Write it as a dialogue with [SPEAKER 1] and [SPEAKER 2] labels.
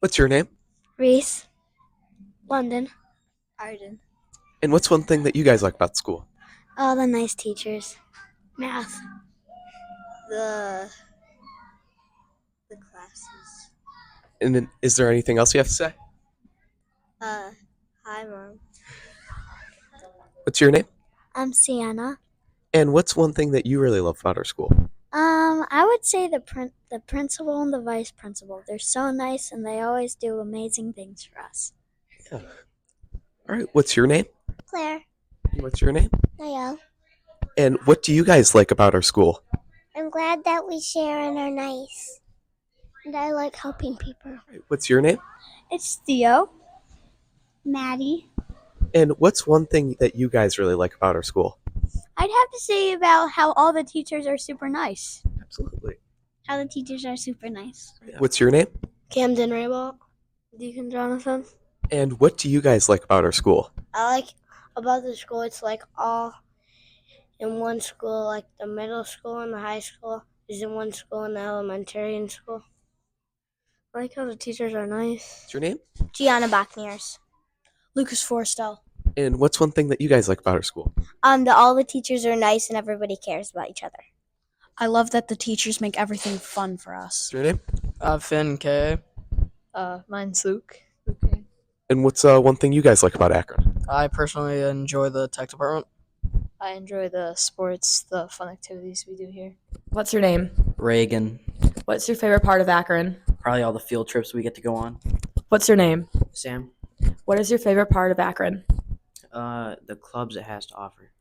[SPEAKER 1] What's your name?
[SPEAKER 2] Reese. London. Arden.
[SPEAKER 1] And what's one thing that you guys like about school?
[SPEAKER 2] All the nice teachers. Math.
[SPEAKER 3] The classes.
[SPEAKER 1] And then, is there anything else you have to say?
[SPEAKER 3] Hi, Mom.
[SPEAKER 1] What's your name?
[SPEAKER 2] I'm Sienna.
[SPEAKER 1] And what's one thing that you really love about our school?
[SPEAKER 2] I would say the principal and the vice principal. They're so nice and they always do amazing things for us.
[SPEAKER 1] Yeah. All right, what's your name?
[SPEAKER 2] Claire.
[SPEAKER 1] And what's your name?
[SPEAKER 2] Niall.
[SPEAKER 1] And what do you guys like about our school?
[SPEAKER 2] I'm glad that we share and are nice. And I like helping people.
[SPEAKER 1] All right, what's your name?
[SPEAKER 2] It's Theo. Maddie.
[SPEAKER 1] And what's one thing that you guys really like about our school?
[SPEAKER 2] I'd have to say about how all the teachers are super nice.
[SPEAKER 1] Absolutely.
[SPEAKER 2] How the teachers are super nice.
[SPEAKER 1] What's your name?
[SPEAKER 3] Camden Rayball.
[SPEAKER 2] Deacon Jonathan.
[SPEAKER 1] And what do you guys like about our school?
[SPEAKER 3] I like about the school, it's like all in one school, like the middle school and the high school is in one school and the elementary school.
[SPEAKER 2] I like how the teachers are nice.
[SPEAKER 1] What's your name?
[SPEAKER 3] Gianna Bachniers.
[SPEAKER 2] Lucas Forstel.
[SPEAKER 1] And what's one thing that you guys like about our school?
[SPEAKER 3] That all the teachers are nice and everybody cares about each other.
[SPEAKER 4] I love that the teachers make everything fun for us.
[SPEAKER 1] What's your name?
[SPEAKER 5] Finn K.
[SPEAKER 4] Mine's Luke.
[SPEAKER 1] And what's one thing you guys like about Akron?
[SPEAKER 5] I personally enjoy the tech department.
[SPEAKER 4] I enjoy the sports, the fun activities we do here.
[SPEAKER 6] What's your name?
[SPEAKER 7] Reagan.
[SPEAKER 6] What's your favorite part of Akron?
[SPEAKER 7] Probably all the field trips we get to go on.
[SPEAKER 6] What's your name?
[SPEAKER 7] Sam.
[SPEAKER 6] What is your favorite part of Akron?
[SPEAKER 7] The clubs it has to offer.